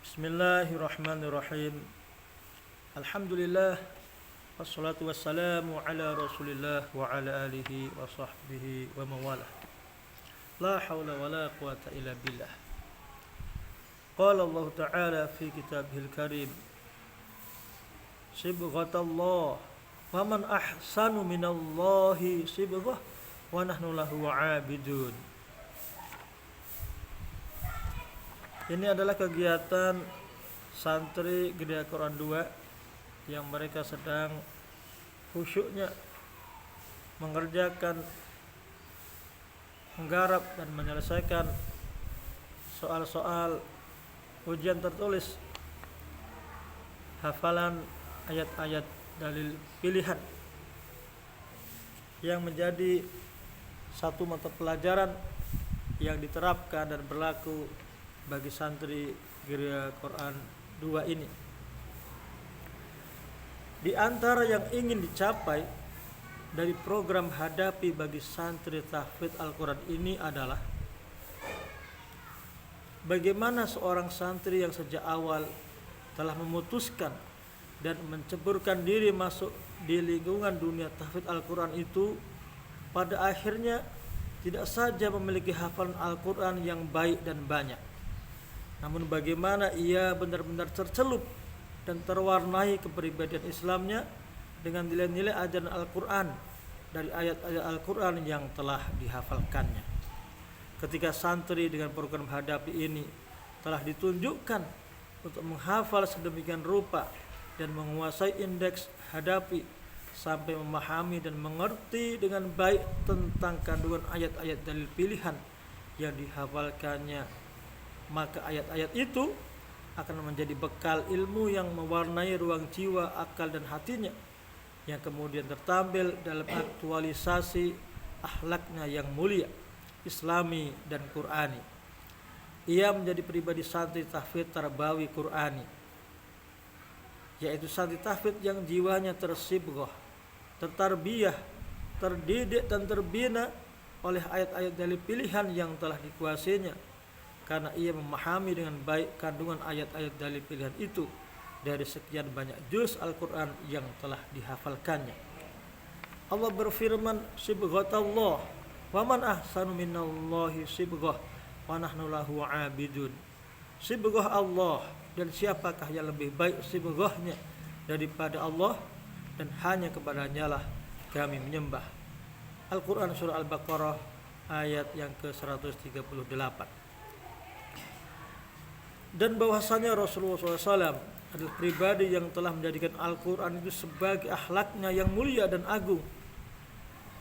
Bismillahirrahmanirrahim. Alhamdulillah wassalatu wassalamu ala Rasulillah wa ala alihi wa sahbihi wa mawalah. La hawla wa la quwata illa billah. Qala Allah Ta'ala fi kitabihil karim, sibghatallah wa man ahsanu minallahi sibghah wa nahnu lahu 'abidun. Ini adalah kegiatan santri Gereja Quran 2 yang mereka sedang khusyuknya mengerjakan, menggarap dan menyelesaikan soal-soal ujian tertulis hafalan ayat-ayat dalil pilihan yang menjadi satu mata pelajaran yang diterapkan dan berlaku bagi santri Gereja Quran 2 ini. Di antara yang ingin dicapai dari program hadapi bagi santri tahfidz Al-Quran ini adalah bagaimana seorang santri yang sejak awal telah memutuskan dan menceburkan diri masuk di lingkungan dunia tahfidz Al-Quran itu pada akhirnya tidak saja memiliki hafalan Al-Quran yang baik dan banyak, namun bagaimana ia benar-benar tercelup dan terwarnai kepribadian Islamnya dengan nilai-nilai ajaran Al-Quran dari ayat-ayat Al-Quran yang telah dihafalkannya. Ketika santri dengan program hadapi ini telah ditunjukkan untuk menghafal sedemikian rupa dan menguasai indeks hadapi sampai memahami dan mengerti dengan baik tentang kandungan ayat-ayat dalil pilihan yang dihafalkannya, maka ayat-ayat itu akan menjadi bekal ilmu yang mewarnai ruang jiwa, akal dan hatinya, yang kemudian tertampil dalam aktualisasi akhlaknya yang mulia, islami dan qur'ani. Ia menjadi pribadi santri tahfidz tarbawi qur'ani, yaitu santri tahfidz yang jiwanya tersibghah, tertarbiyah, terdidik dan terbina oleh ayat-ayat dalil pilihan yang telah dikuasainya, karena ia memahami dengan baik kandungan ayat-ayat dalil pilihan itu dari sekian banyak juz Al-Quran yang telah dihafalkannya. Allah berfirman, sibghatallah wa man ahsanu minallahi sibghah wa nahnu lahu 'abidun. Sibghah Allah, dan siapakah yang lebih baik sibghahnya daripada Allah, dan hanya kepadanya lah kami menyembah. Al-Quran surah Al-Baqarah ayat yang ke-138. Dan bahwasanya Rasulullah SAW adalah pribadi yang telah menjadikan Al-Quran itu sebagai akhlaknya yang mulia dan agung.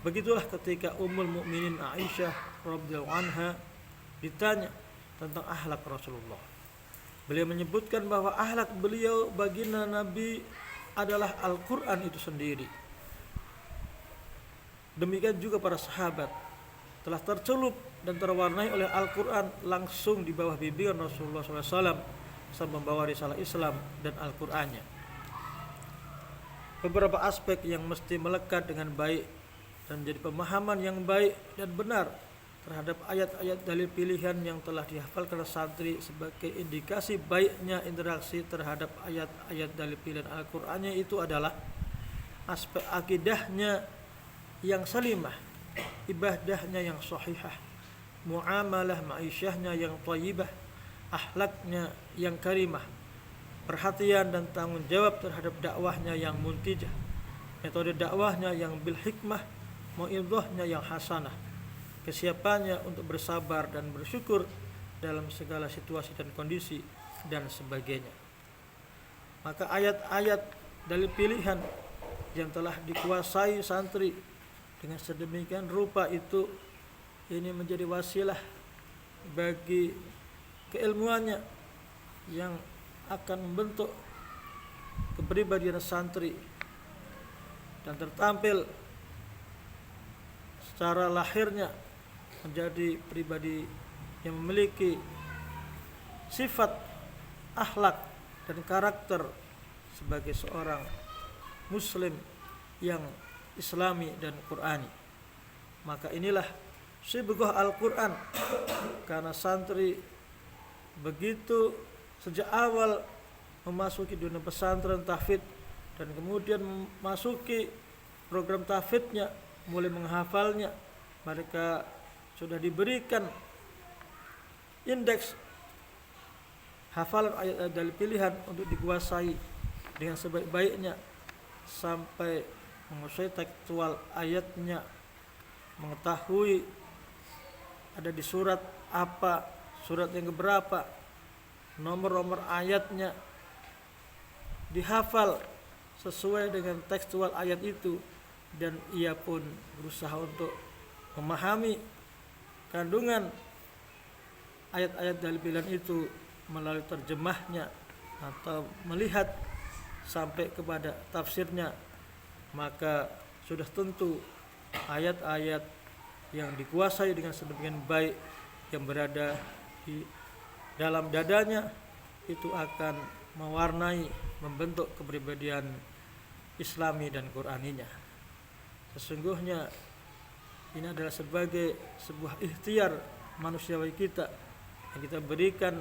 Begitulah ketika Ummul Mukminin Aisyah radhiyallahu anha ditanya tentang akhlak Rasulullah. Beliau menyebutkan bahwa akhlak beliau baginda Nabi adalah Al-Quran itu sendiri. Demikian juga para sahabat telah tercelup dan terwarnai oleh Al-Quran langsung di bawah bimbingan Rasulullah SAW saat membawa risalah Islam dan Al-Qurannya. Beberapa aspek yang mesti melekat dengan baik dan menjadi pemahaman yang baik dan benar terhadap ayat-ayat dalil pilihan yang telah dihafalkan santri sebagai indikasi baiknya interaksi terhadap ayat-ayat dalil pilihan Al-Qurannya itu adalah aspek akidahnya yang salimah, ibadahnya yang sahihah, muamalah ma'isyahnya yang thayyibah, akhlaknya yang karimah, perhatian dan tanggung jawab terhadap dakwahnya yang muntijah, metode dakwahnya yang bil hikmah, mau'idhahnya yang hasanah, kesiapannya untuk bersabar dan bersyukur dalam segala situasi dan kondisi dan sebagainya. Maka ayat-ayat dalil pilihan yang telah dikuasai santri dengan sedemikian rupa itu, ini menjadi wasilah bagi keilmuannya yang akan membentuk kepribadian santri dan tertampil secara lahirnya menjadi pribadi yang memiliki sifat, akhlak dan karakter sebagai seorang muslim yang islami dan qur'ani. Maka inilah sibghah Al-Quran, karena santri begitu sejak awal memasuki dunia pesantren tahfidz dan kemudian memasuki program tahfidznya, mulai menghafalnya, mereka sudah diberikan indeks hafalan ayat-ayat dalil pilihan untuk dikuasai dengan sebaik-baiknya sampai menguasai tekstual ayatnya, mengetahui ada di surat apa, surat yang keberapa, nomor-nomor ayatnya, dihafal sesuai dengan tekstual ayat itu, dan ia pun berusaha untuk memahami kandungan ayat-ayat dalil pilihan itu melalui terjemahnya atau melihat sampai kepada tafsirnya. Maka sudah tentu ayat-ayat yang dikuasai dengan sedemikian baik yang berada di dalam dadanya itu akan mewarnai, membentuk kepribadian Islami dan Qur'aninya. Sesungguhnya ini adalah sebagai sebuah ikhtiar manusiawi kita yang kita berikan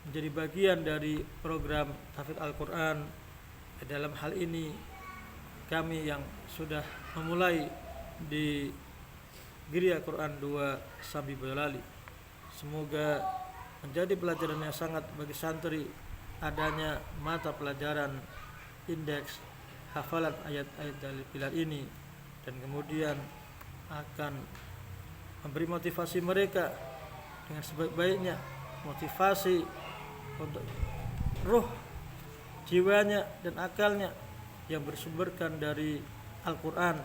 menjadi bagian dari program tahfidz Al-Quran. Dalam hal ini kami yang sudah memulai di Geria Quran 2 Sambi Boyolali, semoga menjadi pelajaran yang sangat bagi santri adanya mata pelajaran indeks hafalan ayat-ayat dalil pilihan ini, dan kemudian akan memberi motivasi mereka dengan sebaik-baiknya, motivasi untuk ruh jiwanya dan akalnya yang bersumberkan dari Al-Quran,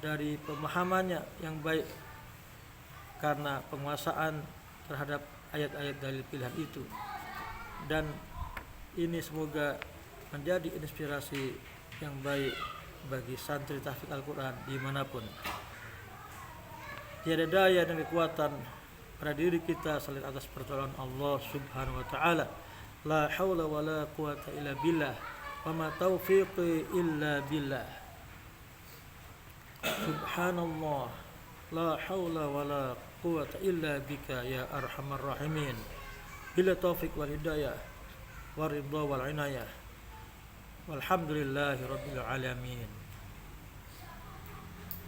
dari pemahamannya yang baik karena penguasaan terhadap ayat-ayat dalil pilihan itu. Dan ini semoga menjadi inspirasi yang baik bagi santri tahfidz Al-Quran dimanapun. Tiada daya dan kekuatan pada diri kita selain atas pertolongan Allah Subhanahu wa taala. La haula wala quwata illa billah wa ma taufiqi illa billah. Subhanallah, la haula wala quwata illa bika ya arhamar rahimin. Bila taufik wal hidayah wa ridha wal inayah. Walhamdulillahi rabbil alamin.